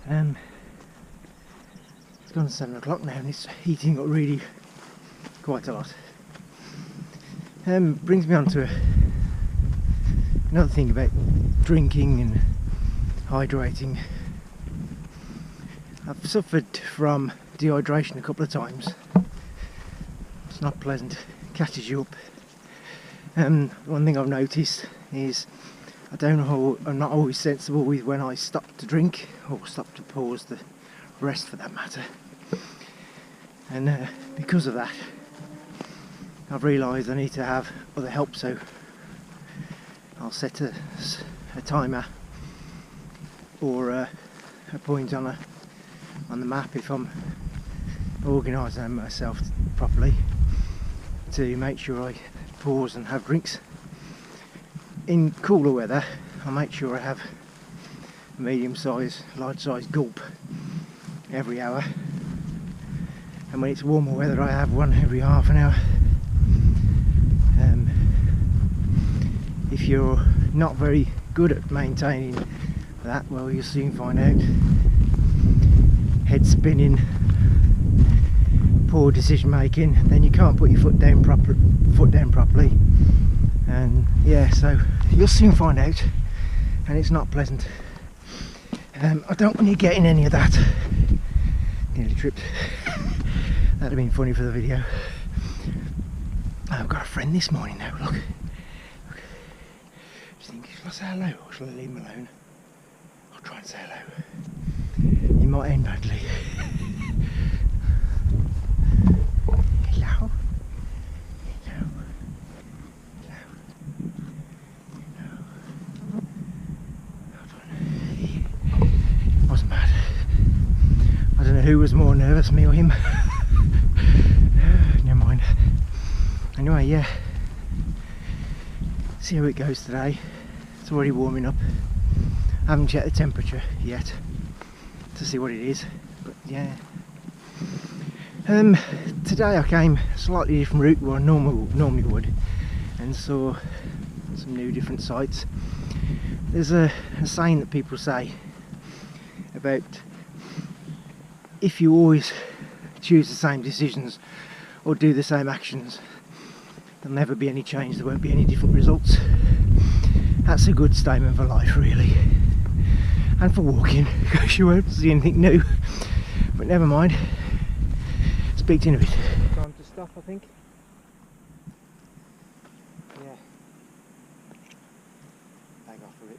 It's gone 7 o'clock now and it's heating up really quite a lot. Brings me on to another thing about drinking and hydrating. I've suffered from dehydration a couple of times. It's not pleasant, it catches you up. One thing I've noticed is I'm not always sensible with when I stop to drink or stop to pause the rest for that matter. And because of that, I've realised I need to have other help, so I'll set a timer or a point on the map if I'm organising myself properly, to make sure I pause and have drinks. In cooler weather, I'll make sure I have a medium-sized, large-sized gulp every hour, and when it's warmer weather I have one every half an hour. If you're not very good at maintaining that, well, you'll soon find out. Head spinning, poor decision making, then you can't put your foot down properly, and yeah, so you'll soon find out, and it's not pleasant. I don't want you getting any of that. Nearly tripped. That'd have been funny for the video. I've got a friend this morning now, look. Do you think shall I say hello or shall I leave him alone? I'll try and say hello. He might end badly. Hello? Hello? Hello? Hello? It wasn't bad. I don't know who was more nervous, me or him. Never mind. Anyway, yeah. See how it goes today. It's already warming up. I haven't checked the temperature yet to see what it is, but yeah. Today I came a slightly different route where I normally would, and saw some new different sights. There's a saying that people say about if you always choose the same decisions or do the same actions, there'll never be any change, there won't be any different results. That's a good statement for life, really, and for walking, because you won't see anything new. But never mind, speak to you in a bit. Time to stop, I think. Yeah, bag off for it.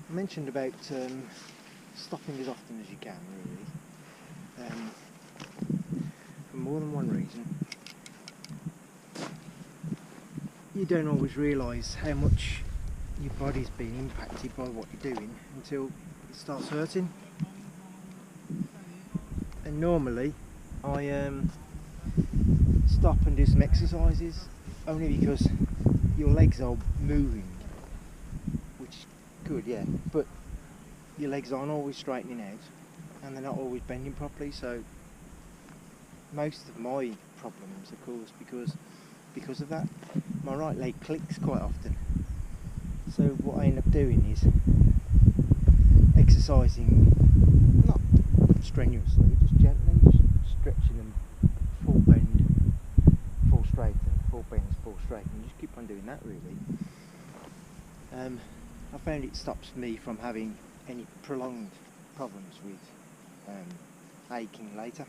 I mentioned about stopping as often as you can, really, for more than one reason. You don't always realise how much your body's being impacted by what you're doing until it starts hurting. And normally I stop and do some exercises only because your legs are moving, which is good, yeah, but your legs aren't always straightening out and they're not always bending properly, so most of my problems are caused because of that. My right leg clicks quite often, so what I end up doing is exercising, not strenuously, just gently, just stretching them full bend, full straighten, full bend, full straighten, just keep on doing that, really. I found it stops me from having any prolonged problems with aching later.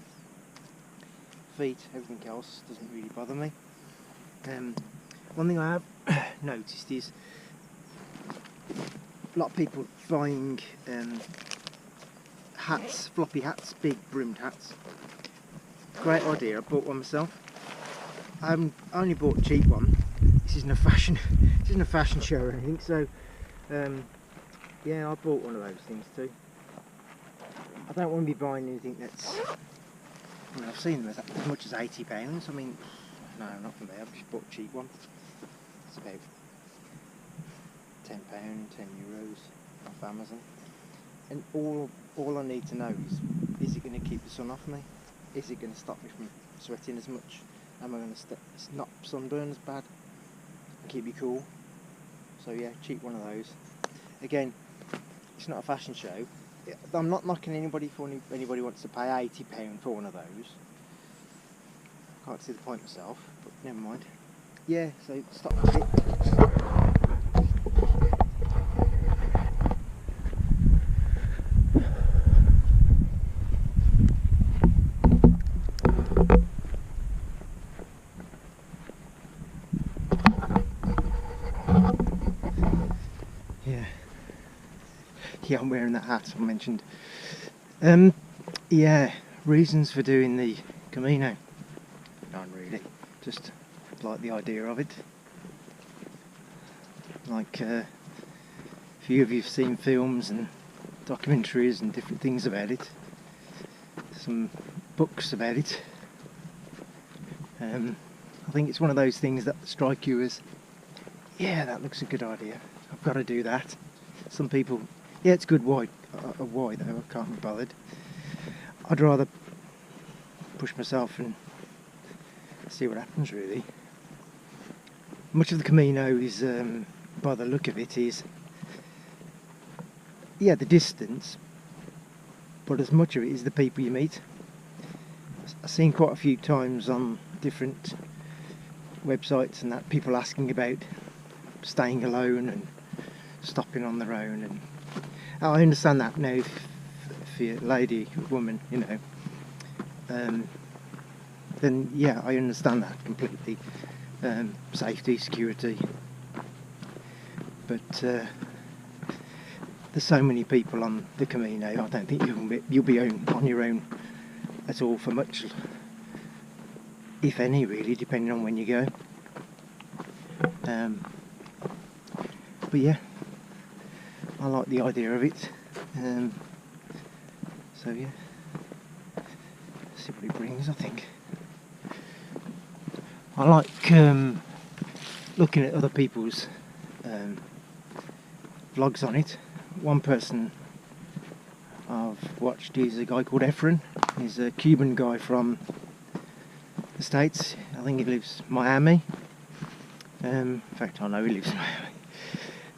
Feet, everything else doesn't really bother me. One thing I have noticed is a lot of people buying hats, floppy hats, big brimmed hats. Great idea, I bought one myself. I only bought a cheap one. This isn't a fashion show or anything, so yeah, I bought one of those things too. I don't want to be buying anything that's, I mean, I've seen them as much as £80. I mean, no, not from there. I've just bought a cheap one. It's about £10, €10 off Amazon. And all I need to know is it going to keep the sun off me? Is it going to stop me from sweating as much? Am I going to not sunburn as bad? And keep me cool? So yeah, cheap one of those. Again, it's not a fashion show. I'm not knocking anybody for anybody wants to pay £80 for one of those. Can't see the point myself, but never mind. Yeah, so stop a bit. Yeah, I'm wearing that hat I mentioned. Yeah, reasons for doing the Camino. None really, just like the idea of it. Like a few of you've seen films and documentaries and different things about it. Some books about it. I think it's one of those things that strike you as, yeah, that looks a good idea. I've got to do that. Some people, yeah, it's good. Why? Why though? I can't be bothered. I'd rather push myself and see what happens. Really, much of the Camino is, by the look of it, is yeah, the distance, but as much of it is the people you meet. I've seen quite a few times on different websites and that people asking about staying alone and stopping on their own, and I understand that now. If you're a lady, woman, you know, then yeah, I understand that completely. Safety, security, but there's so many people on the Camino. I don't think you'll be on your own at all for much, if any, really, depending on when you go. But yeah, I like the idea of it. So yeah, see what it brings. I think I like looking at other people's vlogs on it. One person I've watched is a guy called Efren. He's a Cuban guy from the States. I think he lives in Miami. In fact, I know he lives in Miami.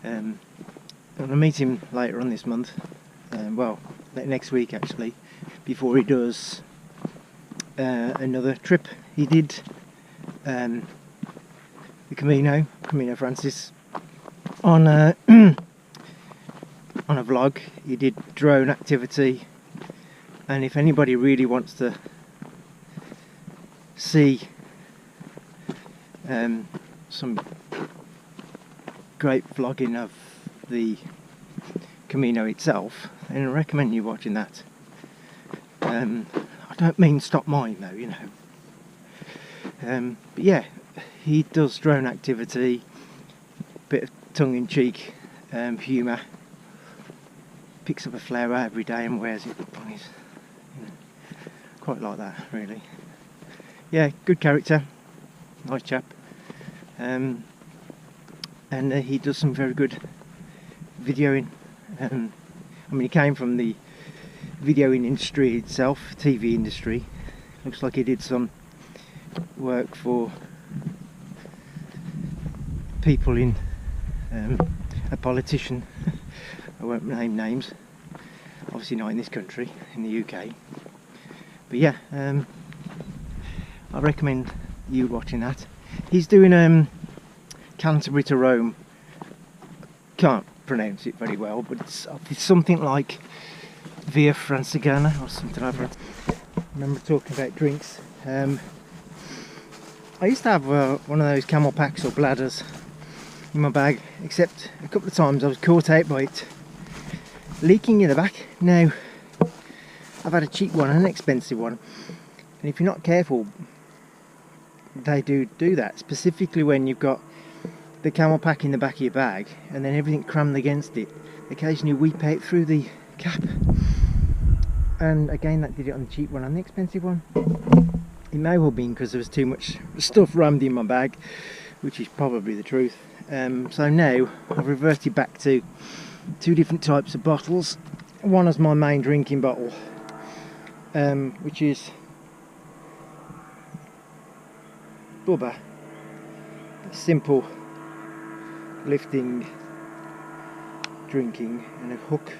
I'm going to meet him later on this month. Well, next week actually, before he does another trip. He did the Camino Francis on a on a vlog. He did drone activity, and if anybody really wants to see some great vlogging of the Camino itself, then I recommend you watching that. I don't mean stop mine though, you know. But yeah, he does drone activity, bit of tongue-in-cheek humour. Picks up a flower every day and wears it on his, you know, quite like that really. Yeah, good character, nice chap. And he does some very good videoing. I mean, he came from the videoing industry itself, TV industry. Looks like he did some work for people in a politician. I won't name names, obviously not in this country, in the UK. But yeah, I recommend you watching that. He's doing Canterbury to Rome. Can't pronounce it very well, but it's something like Via Francigena or something like that. I remember talking about drinks. I used to have one of those camel packs or bladders in my bag, except a couple of times I was caught out by it leaking in the back. Now I've had a cheap one and an expensive one, and if you're not careful they do that, specifically when you've got the camel pack in the back of your bag and then everything crammed against it. Occasionally weep out through the cap, and again that did it on the cheap one and the expensive one. It may well be because there was too much stuff rammed in my bag, which is probably the truth. So now I've reverted back to two different types of bottles. One is my main drinking bottle, which is Bubba, simple lifting, drinking, and a hook,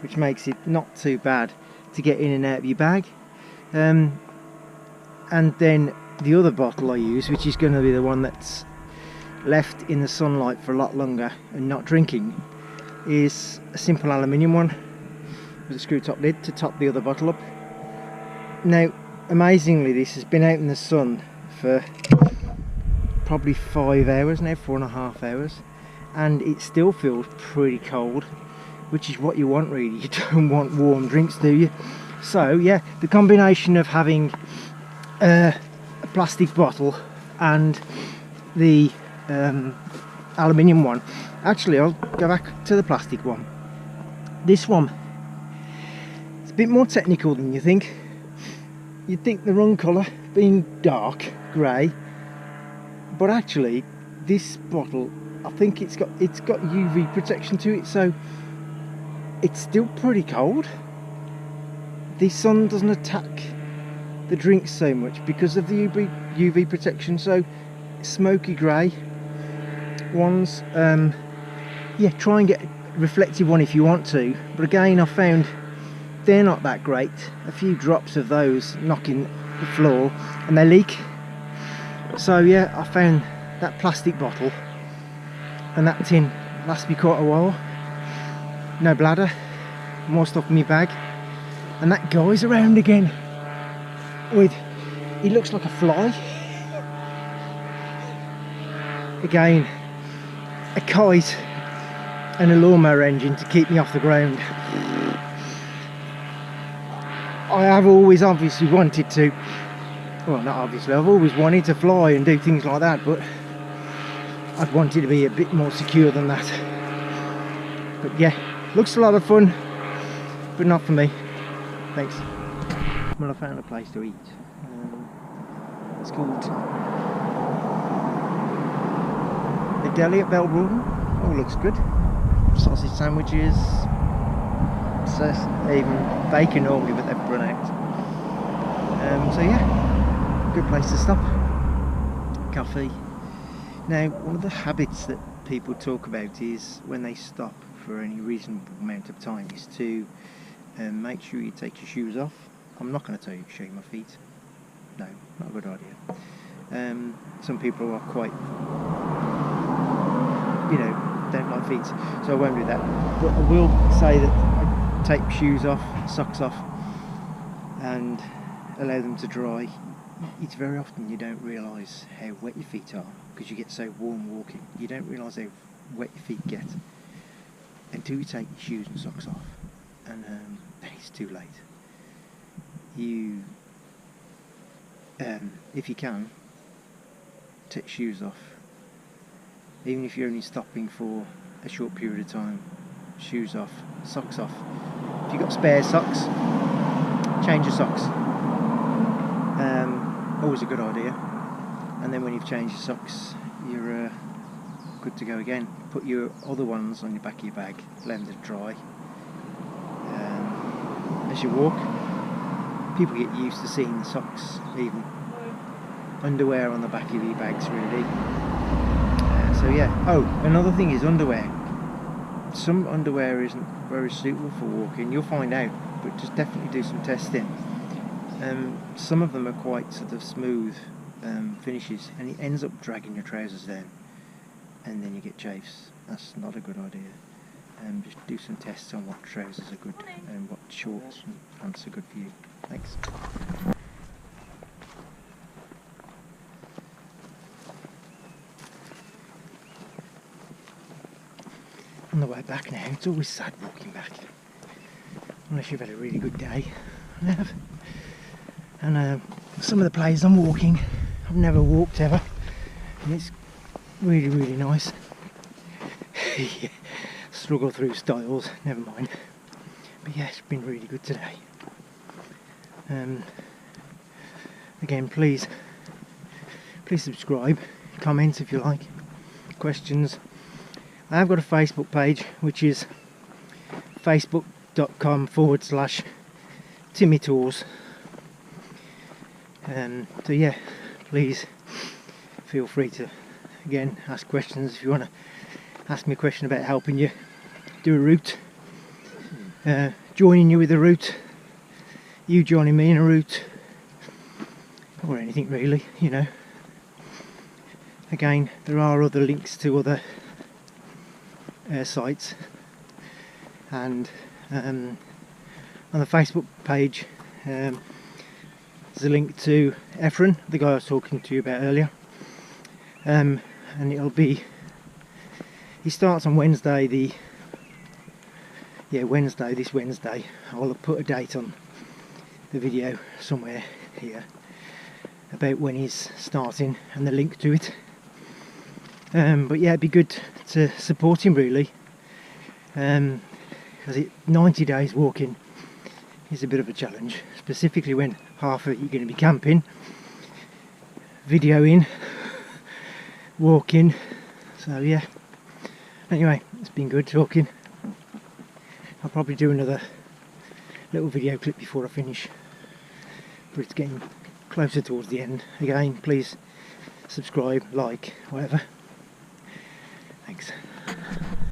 which makes it not too bad to get in and out of your bag. And then the other bottle I use, which is going to be the one that's left in the sunlight for a lot longer and not drinking, is a simple aluminium one with a screw top lid to top the other bottle up. Now amazingly, this has been out in the sun for probably 5 hours now, 4.5 hours, and it still feels pretty cold, which is what you want really. You don't want warm drinks, do you? So yeah, the combination of having a plastic bottle and the aluminium one. Actually, I'll go back to the plastic one. This one, it's a bit more technical than you think. You'd think the wrong colour, being dark grey, but actually this bottle, I think it's got UV protection to it, so it's still pretty cold. The sun doesn't attack the drinks so much because of the UV protection. So smoky grey ones, yeah, try and get a reflective one if you want to, but again, I found they're not that great. A few drops of those knocking the floor and they leak. So yeah, I found that plastic bottle and that tin lasts me quite a while. No bladder, more stuff in my bag, and that guy's around again with, he looks like a fly. Again, a kite and a lawnmower engine to keep me off the ground. I have always obviously wanted to, well not obviously, I've always wanted to fly and do things like that, but I'd wanted to be a bit more secure than that. But yeah, looks a lot of fun, but not for me. Thanks. Well, I found a place to eat. It's called the Deli at Bell Broughton. Oh, looks good. Sausage sandwiches. Even bacon normally, but they've run out. So yeah, good place to stop. Coffee. Now, one of the habits that people talk about is when they stop for any reasonable amount of time is to make sure you take your shoes off. I'm not going to tell you to show you my feet. No, not a good idea. Some people are quite, you know, don't like feet, so I won't do that. But I will say that I take shoes off, socks off, and allow them to dry. It's very often you don't realise how wet your feet are because you get so warm walking. You don't realise how wet your feet get until you take your shoes and socks off, and it's too late. You, if you can, take shoes off, even if you're only stopping for a short period of time. Shoes off, socks off. If you've got spare socks, change your socks. Always a good idea. And then when you've changed your socks, you're good to go again. Put your other ones on your back of your bag, let them to dry. As you walk, people get used to seeing the socks, even underwear on the back of your bags, really. So yeah. Oh, another thing is underwear. Some underwear isn't very suitable for walking. You'll find out, but just definitely do some testing. Some of them are quite sort of smooth finishes, and it ends up dragging your trousers down, and then you get chafes. That's not a good idea. Just do some tests on what trousers are good and what shorts and pants are good for you. Thanks. On the way back now, it's always sad walking back, unless you've had a really good day. I have. And some of the places I'm walking, I've never walked ever, and it's really, really nice. Yeah. Struggle through styles, never mind. But yeah, it's been really good today. Again, please subscribe, comment if you like, questions. I have got a Facebook page, which is facebook.com/TimmyTours. So yeah, please feel free to again ask questions if you want to ask me a question about helping you do a route, joining you with a route, you joining me in a route, or anything really, you know. Again, there are other links to other sites, and on the Facebook page there's a link to Efren, the guy I was talking to you about earlier, and he starts on Wednesday, this Wednesday. I'll put a date on the video somewhere here about when he's starting and the link to it. But yeah, it'd be good to support him really, because 90 days walking is a bit of a challenge, specifically when half of it you're going to be camping, videoing, walking. So yeah, anyway, it's been good talking. I'll probably do another little video clip before I finish, but it's getting closer towards the end. Again, please subscribe, like, whatever. Thanks.